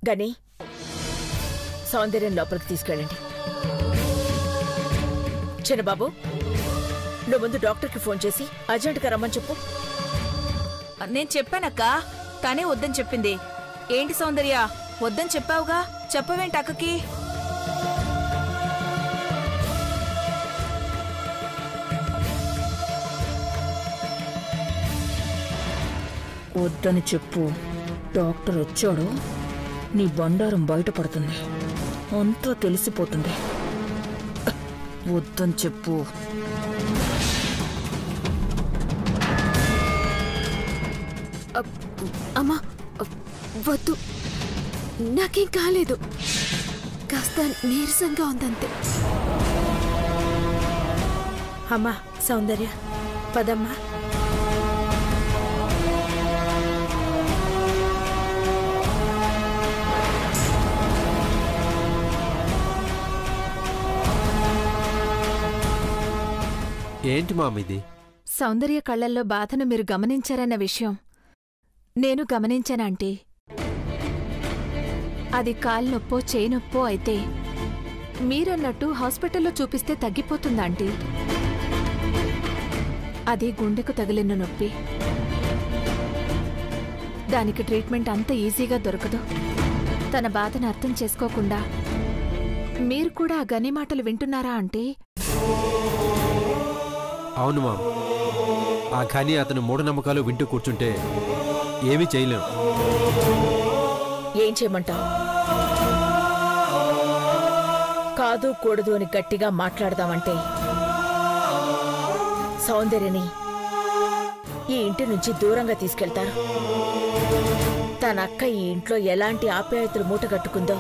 గని సౌందర్యం లోపలికి తీసుకెళ్ళండి. చిన్నబాబు, నువ్వు ముందు డాక్టర్కి ఫోన్ చేసి అర్జెంటుగా రమ్మని చెప్పు. నేను చెప్పానక్క, తనే వద్దని చెప్పింది. ఏంటి సౌందర్య, వద్దని చెప్పావుగా, చెప్పవేంటి అక్కకి? వద్దని చెప్పు. డాక్టర్ వచ్చాడు, నీ బండారం బయటపడుతుంది, అంతా తెలిసిపోతుంది. వద్దని చెప్పు. అమ్మా వద్దు, నాకేం కాలేదు, కాస్త నీరసంగా ఉందంతే. అమ్మా సౌందర్య, పదమ్మా. ఏంటి మామిది? సౌందర్య కళ్లల్లో బాధను మీరు గమనించారన్న విషయం నేను గమనించానంటీ. అది కాల్నొప్పో చేయినొప్పో అయితే మీరన్నట్టు హాస్పిటల్లో చూపిస్తే తగ్గిపోతుందాంటీ. అది గుండెకు తగిలిన నొప్పి, దానికి ట్రీట్మెంట్ అంత ఈజీగా దొరకదు. తన బాధను అర్థం చేసుకోకుండా మీరు కూడా ఆ గని మాటలు వింటున్నారా అంటే? అవును మామ్, ఆ ఖని అతను మూఢనమ్మకాలు వింటూ కూర్చుంటే ఏమీ చేయలేం. ఏం చేయమంటావు? కాదు కూడదు అని గట్టిగా మాట్లాడదామంటే సౌందర్యని ఈ ఇంటి నుంచి దూరంగా తీసుకెళ్తారు. తన అక్క ఈ ఇంట్లో ఎలాంటి ఆప్యాయతలు మూటగట్టుకుందో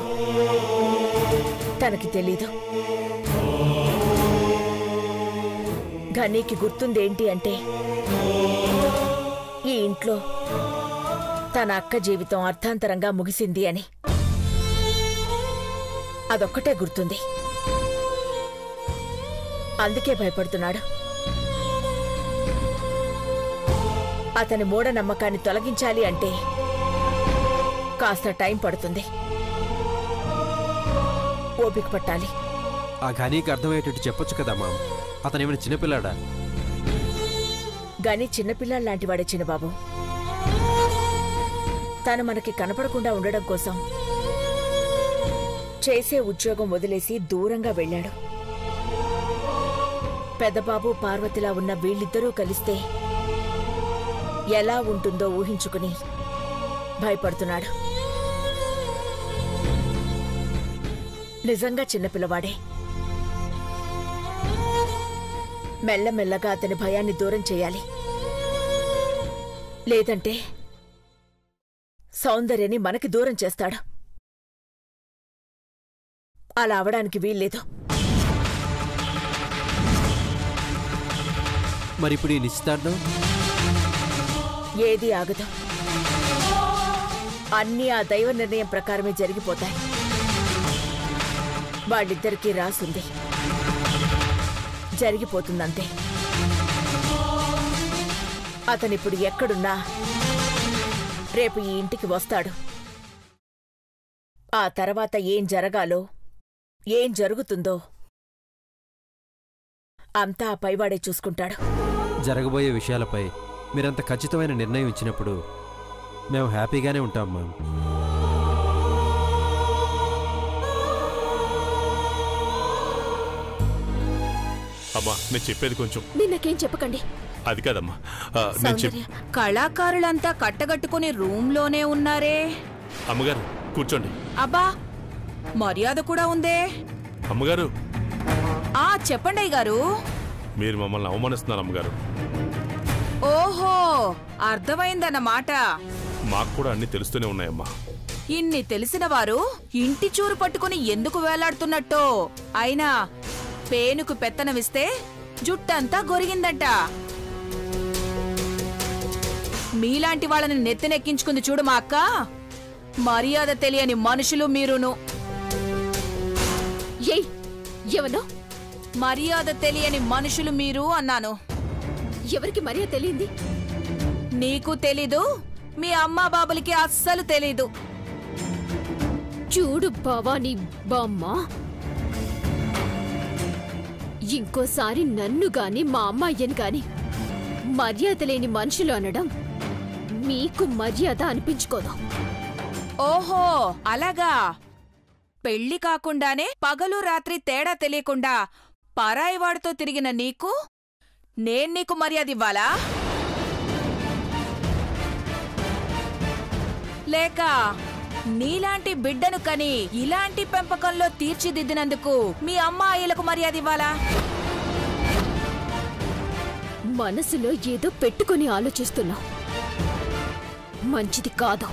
తనకి తెలీదు. గనీకి గుర్తుందేంటి అంటే ఈ ఇంట్లో తన అక్క జీవితం అర్థాంతరంగా ముగిసింది అని. అదొక్కటే గుర్తుంది. అందుకే భయపడుతున్నాడు. అతని మూఢనమ్మకాన్ని తొలగించాలి అంటే కాస్త టైం పడుతుంది, ఓపిక పట్టాలి. ఆ ఖనీకి అర్థమయ్యేటట్టు చెప్పొచ్చు కదా మామ్. అతనేమైనా చిన్నపిల్లాడా? గని చిన్నపిల్లాడు లాంటివాడే చిన్నబాబు. తను మనకి కనపడకుండా ఉండడం కోసం చేసే ఉద్యోగం వదిలేసి దూరంగా వెళ్ళాడు. పెద్దబాబు పార్వతిలా ఉన్న వీళ్ళిద్దరూ కలిస్తే ఎలా ఉంటుందో ఊహించుకుని భయపడుతున్నాడు. నిజంగా చిన్నపిల్లవాడే. మెల్లమెల్లగా అతని భయాన్ని దూరం చేయాలి. లేదంటే సౌందర్యని మనకి దూరం చేస్తాడు. అలా అవడానికి వీల్లేదు. మరిప్పుడు ఈ నిశ్చితార్థం ఏదీ ఆగదు. అన్నీ ఆ దైవ నిర్ణయం ప్రకారమే జరిగిపోతాయి. వాళ్ళిద్దరికీ రాసుంది, జరిగిపోతుందంతే. అతనిప్పుడు ఎక్కడున్నా రేపు ఈ ఇంటికి వస్తాడు. ఆ తర్వాత ఏం జరగాలో, ఏం జరుగుతుందో అంతా ఆ పైవాడే చూసుకుంటాడు. జరగబోయే విషయాలపై మీరంత ఖచ్చితమైన నిర్ణయం ఇచ్చినప్పుడు మేము హ్యాపీగానే ఉంటాం మ్యామ్. అమ్మా, నేను చెప్పేది కొంచెం. నాకేం చెప్పకండి. అది కాదమ్మా, కళాకారులంతా కట్టగట్టుకుని రూమ్లోనే ఉన్నారే. అమ్మగారు కూర్చోండి. అబ్బా, మర్యాద కూడా ఉందే. అమ్మగారు. చెప్పండి అయ్యగారు. మీరు మమ్మల్ని అవమానిస్తున్నారు అమ్మగారు. ఓహో, అర్థమైందన్నమాట. మాకు కూడా అన్ని తెలుస్తూనే ఉన్నాయమ్మా. ఇన్ని తెలిసిన వారు ఇంటి చూరు పట్టుకుని ఎందుకు వేలాడుతున్నట్టో. అయినా పేనుకు పెత్తనమిస్తే జుట్టంతా గొరిగిందట. మీలాంటి వాళ్ళని నెత్తినెక్కించుకుంది చూడు మా అక్క. మర్యాద తెలియని మనుషులు మీరును. ఎవనో మర్యాద తెలియని మనుషులు మీరు అన్నాను. ఎవరికి మర్యాద తెలియంది? నీకు తెలీదు, మీ అమ్మా బాబులకి అస్సలు తెలీదు. చూడు భవానీ బామ్మ, ఇంకోసారి నన్ను గాని మా అమ్మాయిని గాని మర్యాద లేని మనుషులు అనడం మీకు మర్యాద అనిపించుకోదు. ఓహో అలాగా. పెళ్లి కాకుండానే పగలు రాత్రి తేడా తెలియకుండా పరాయివాడితో తిరిగిన నీకు నీకు మర్యాదివ్వాలా? లేక నీలాంటి బిడ్డను కని ఇలాంటి పెంపకంలో తీర్చిదిద్దినందుకు మీ అమ్మాయిలకు మర్యాదివ్వాలా? మనసులో ఏదో పెట్టుకుని ఆలోచిస్తున్నా. మంచిది కాదు.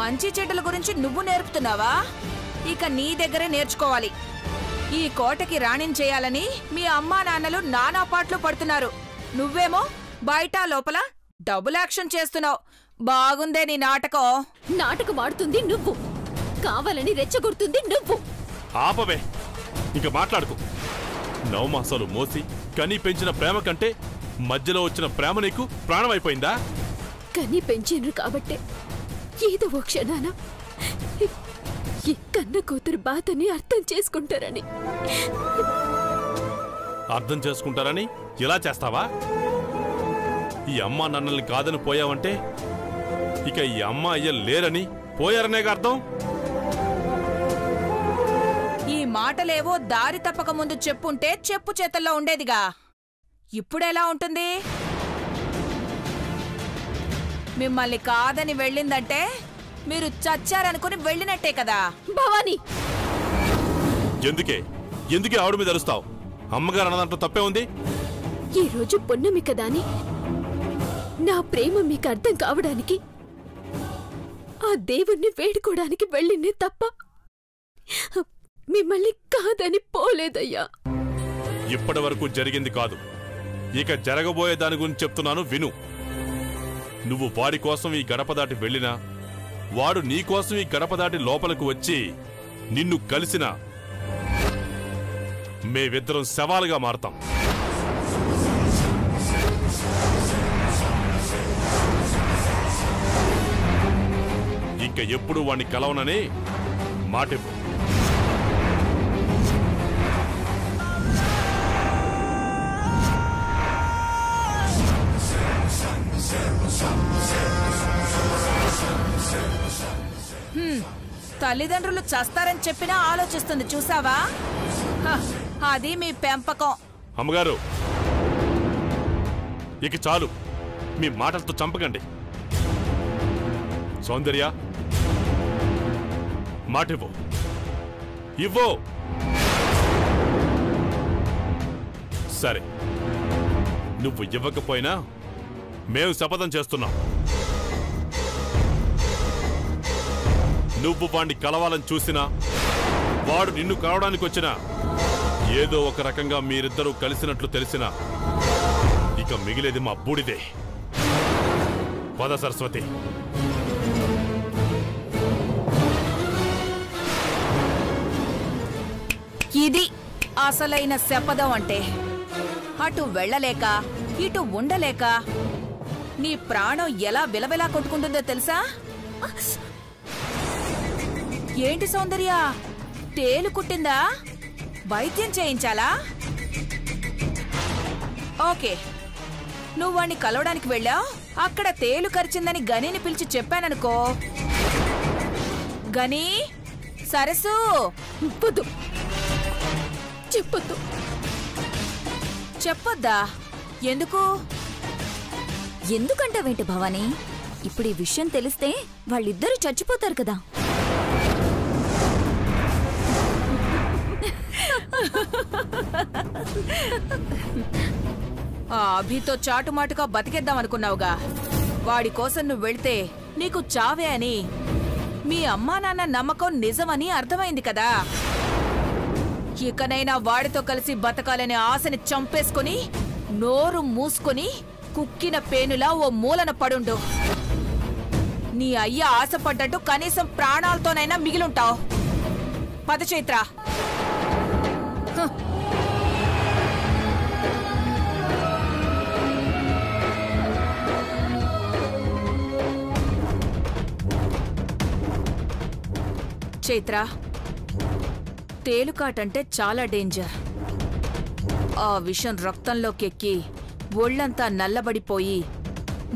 మంచి చెడ్డల గురించి నువ్వు నేర్పుతున్నావా? ఇక నీ దగ్గరే నేర్చుకోవాలి. ఈ కోటకి రాణిని చేయాలని మీ అమ్మా నాన్నలు నానా పాటలు పడుతున్నారు. నువ్వేమో బయట లోపల డబుల్ యాక్షన్ చేస్తున్నావు. బాగుందే నీ నాటకం. నాటకం ఆడుతుంది నువ్వు, కావాలని రెచ్చగొడుతుంది నువ్వు. ఆపవే, ఇక మాట్లాడుకో. నవమాసాలు మోసి కనీ పెంచిన ప్రేమ కంటే మధ్యలో వచ్చిన ప్రేమ నీకు ప్రాణమైపోయిందా? కని పెంచాను కాబట్టే ఏదో ఓ క్షణాన ఈ కన్న కూతురు బాధని అర్థం చేసుకుంటారని. అర్థం చేసుకుంటారని ఇలా చేస్తావా? ఈ అమ్మా నన్నల్ని కాదని పోయావంటే ఇక ఈ అమ్మ అయ్య లేరని పోయారనేగా అర్థం. ఈ మాటలేవో దారి తప్పక ముందు చెప్పుంటే చెప్పు చేతల్లో ఉండేదిగా. ఇప్పుడెలా ఉంటుంది? మిమ్మల్ని కాదని వెళ్ళిందంటే మీరు చచ్చారనుకుని వెళ్ళినట్టే కదా. భవానీ, ఎందుకే ఆవిడ మీద అరుస్తావు? అమ్మగారు అన్నదాంట్లో తప్పే ఉంది. ఈ రోజు పున్నమి కదా అని నా ప్రేమ మీకు అర్థం కావడానికి ఆ దేవుణ్ణి వేడుకోవడానికి వెళ్ళిందే తప్ప మిమ్మల్ని కాదని పోలేదయ్యా. ఇప్పటి వరకు జరిగింది కాదు, ఇక జరగబోయే దాని గురించి చెప్తున్నాను విను. నువ్వు వాడి కోసం ఈ గడప దాటి వెళ్ళినా, వాడు నీకోసం ఈ గడప దాటి లోపలికి వచ్చి నిన్ను కలిసినా మేమిద్దరం శవాలుగా మారతాం. ఇంక ఎప్పుడు వాణ్ణి కలవనని మాటివ్వు. తల్లిదండ్రులు చస్తారని చెప్పినా ఆలోచిస్తుంది చూసావా? అది మీ పెంపకం. అమ్మగారు, ఇక చాలు, మీ మాటలతో చంపకండి. సౌందర్య, మాటివ్వు. ఇవ్వు. సరే, నువ్వు ఇవ్వకపోయినా మేము శపథం చేస్తున్నాం. నువ్వు వాణ్ణి కలవాలని చూసినా, వాడు నిన్ను కలవడానికి వచ్చినా, ఏదో ఒక రకంగా మీరిద్దరూ కలిసినట్లు తెలిసినా ఇక మిగిలేది మా బూడిదే. పద సరస్వతి. ఇది అసలైన శపథం అంటే. అటు వెళ్ళలేక ఇటు ఉండలేక నీ ప్రాణం ఎలా విలవిలా కొట్టుకుంటుందో తెలుసా? ఏంటి సౌందర్య, తేలు కుట్టిందా? వైద్యం చేయించాలా? ఓకే, నువ్వు వాణ్ణి కలవడానికి వెళ్ళావు, అక్కడ తేలు కరిచిందని గనిని పిలిచి చెప్పాననుకో. గని, సరస్సు, చెప్పొద్దు. చెప్పొద్దా? ఎందుకు? ఎందుకంటావేంటి భవానీ? ఇప్పుడు ఈ విషయం తెలిస్తే వాళ్ళిద్దరూ చచ్చిపోతారు కదా. ఆ అభితో చాటుమాటుగా బతికేద్దామనుకున్నావుగా. వాడి కోసం నువ్వు వెళ్తే నీకు చావే అని మీ అమ్మా నాన్న నమ్మకం నిజమని అర్థమైంది కదా. ఇకనైనా వాడితో కలిసి బతకాలనే ఆశని చంపేసుకుని నోరు మూసుకుని కుక్కిన పేనులా ఓ మూలన పడుండు. నీ అయ్య ఆశపడ్డట్టు కనీసం ప్రాణాలతోనైనా మిగిలుంటావు. పద చైత్ర. చైత్ర, తేలుకాటంటే చాలా డేంజర్. ఆ విషం రక్తంలోకెక్కి ఒళ్లంతా నల్లబడిపోయి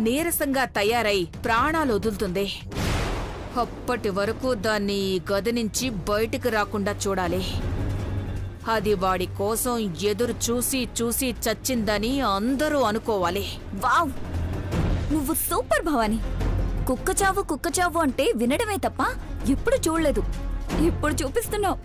నీరసంగా తయారై ప్రాణాలు వదులుతుంది. అప్పటి వరకు దాన్ని ఈ గది నుంచి బయటికి రాకుండా చూడాలి. అది వాడి కోసం ఎదురు చూసి చూసి చచ్చిందని అందరూ అనుకోవాలి. వావ్, నువ్వు సూపర్ భవాని. కుక్క చావు అంటే వినడమే తప్ప ఎప్పుడు చూడలేదు. ఇప్పుడు చూపిస్తున్నావు.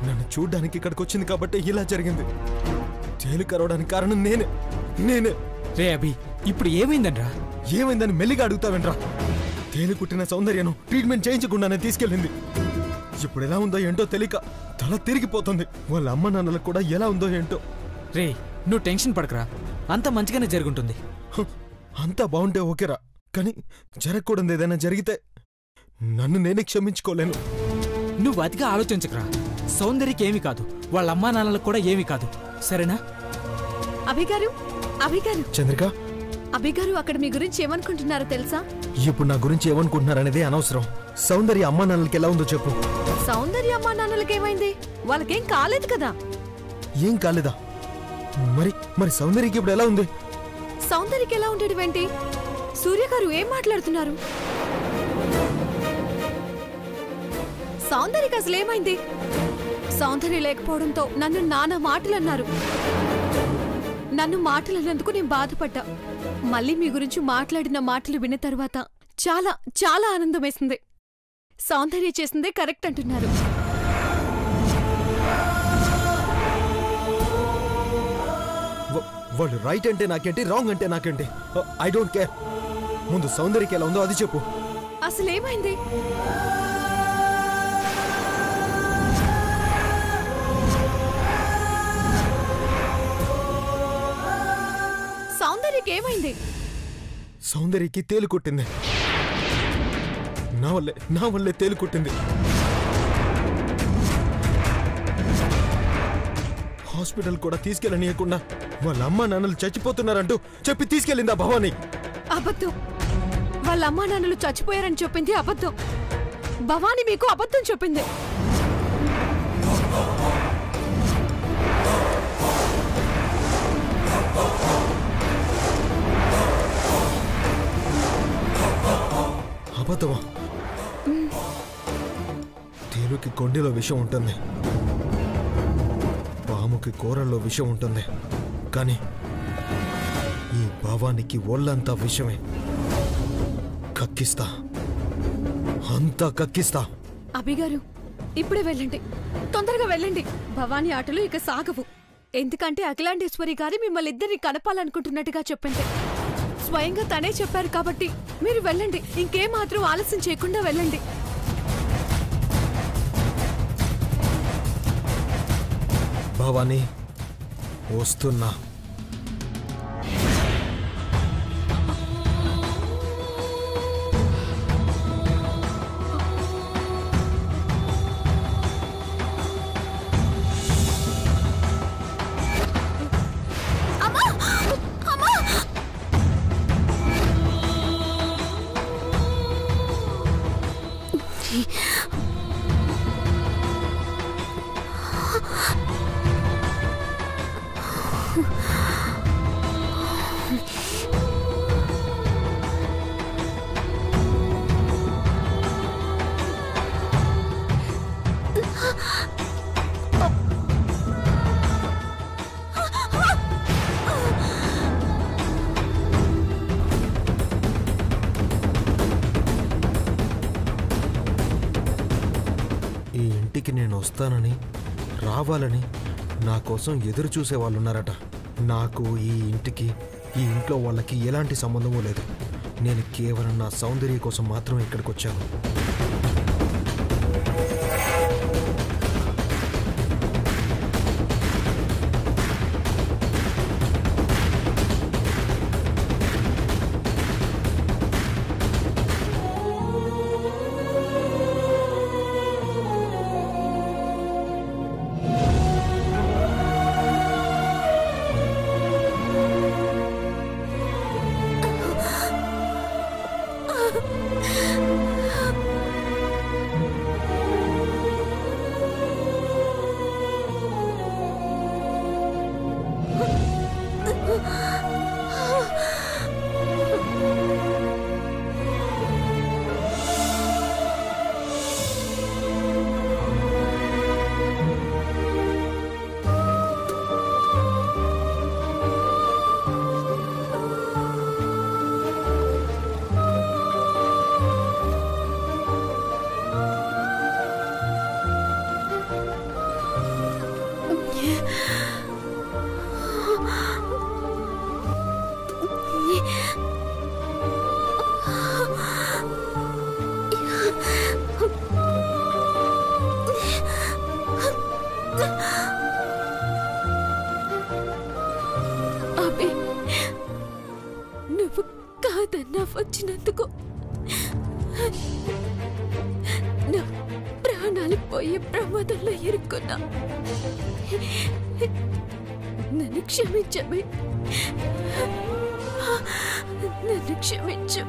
నన్ను చూడ్డానికి ఇక్కడికి వచ్చింది కాబట్టి ఇలా జరిగింది. తేలు కరవడానికి కారణం నేనే. రే అభి, ఇప్పుడు ఏమైందన్రా? ఏమైందని మెల్లిగా అడుగుతావేంట్రా? తేలు కుట్టిన సౌందర్యను ట్రీట్మెంట్ చేయించకుండానే తీసుకెళ్ళింది. ఇప్పుడు ఎలా ఉందో ఏంటో తెలియక తల తిరిగిపోతుంది. వాళ్ళ అమ్మ నాన్నలకు కూడా ఎలా ఉందో ఏంటో. రే, నువ్వు టెన్షన్ పడకరా, అంత మంచిగానే జరుగుంటుంది. అంతా బాగుంటే ఓకేరా, కానీ జరగకూడదు ఏదైనా జరిగితే నన్ను నేనే క్షమించుకోలేను. నువ్వు అతిగా ఆలోచించకరా. సౌందర్యకి ఏమీ కాదు, వాళ్ళ అమ్మా నాన్నలకు కూడా ఏమీ కాదు, సరేనా? అభిగారు, చంద్రిక, అభిగారు అక్కడ మీ గురించి ఏమనుకుంటున్నారో తెలుసా? ఇప్పుడు నా గురించి ఏమనుకుంటున్నారనేదే అనవసరం. సౌందర్య అమ్మా నాన్నలకి ఎలా ఉందో చెప్పు. సౌందర్య అమ్మా నాన్నలకి ఏమైంది? వాళ్ళకేం కాలేదు కదా. ఏం కాలేదా? మరి సౌందర్యకి ఇప్పుడు ఎలా ఉంది? సౌందర్యకి ఎలా ఉండేది ఏంటి? సూర్య గారు ఏం మాట్లాడుతున్నారు? సౌందర్యకి అసలు ఏమైంది? సౌందర్య లేకపోవడంతో నన్ను నానా మాటలు అన్నారు. నన్ను మాటలన్నందుకు నేను బాధపడ్డా. మళ్ళీ మీ గురించి మాట్లాడిన మాటలు విన్న తర్వాత చాలా చాలా ఆనందం వేసింది. సౌందర్య చేసిందే కరెక్ట్ అంటున్నారు. వాళ్ళు రైట్ అంటే నాకేంటి, రాంగ్ అంటే నాకేంటి, ఐ డోంట్ కేర్. ముందు సౌందర్యకి ఎలా ఉందో అది చెప్పు. అసలు ఏమైంది? సౌందర్యకి ఏమైంది? సౌందర్యకి తేలు కొట్టింది. నా వల్లే తేలు కొట్టింది. హాస్పిటల్ కూడా తీసుకెళ్ళనీయకుండా వాళ్ళ అమ్మా నాన్నలు చచ్చిపోతున్నారంటూ చెప్పి తీసుకెళ్ళిందా భవానీ? అబద్ధం. వాళ్ళ అమ్మా నాన్నలు చచ్చిపోయారని చెప్పింది అబద్ధం. భవానీ మీకు అబద్ధం చెప్పింది. అబద్ధమా? తేలుకి కొండలో విషం ఉంటుంది, పాముకి కూరల్లో విషం ఉంటుంది, కానీ ఈ భావానికి ఒళ్ళంతా విషమే. కక్కిస్తా, అంతా కక్కిస్తా. అభిగారు, ఇప్పుడే వెళ్ళండి, తొందరగా వెళ్ళండి. భవానీ ఆటలు ఇక సాగవు. ఎందుకంటే అఖిలాండేశ్వరి గారి మిమ్మల్ని ఇద్దరిని కలపాలనుకుంటున్నట్టుగా చెప్పింది. స్వయంగా తనే చెప్పారు కాబట్టి మీరు వెళ్ళండి. ఇంకేమాత్రం ఆలస్యం చేయకుండా వెళ్ళండి. భవానీ, వస్తున్నా. ఈ ఇంటికి నేను వస్తానని రావాలని నా కోసం ఎదురు చూసే వాళ్ళు ఉన్నారట. నాకు ఈ ఇంటికి ఈ ఇంట్లో వాళ్ళకి ఎలాంటి సంబంధమూ లేదు. నేను కేవలం నా సౌందర్య కోసం మాత్రమే ఇక్కడికి వచ్చాను. నువ్వు కాదన్నా వచ్చినందుకు నా ప్రాణాలు పోయే ప్రమాదంలో ఇరుక్కున్నా. నన్ను క్షమించమే, నన్ను క్షమించు.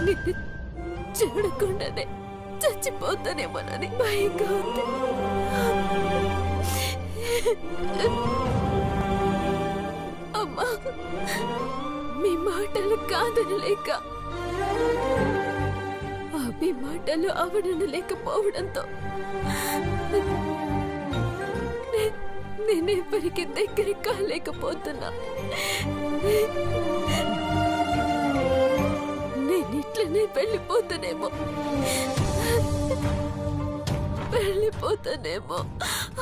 నిన్ను చూడకుండానే చచ్చిపోతానేమోనని భయంగా ఉంది. అమ్మా, మీ మాటలు కాదనలేక, మీ మాటలు అవడనలేకపోవడంతో నేనెవరికి దగ్గర కాలేకపోతున్నా. నేనిట్లనే వెళ్ళిపోతానేమో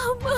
అమ్మా.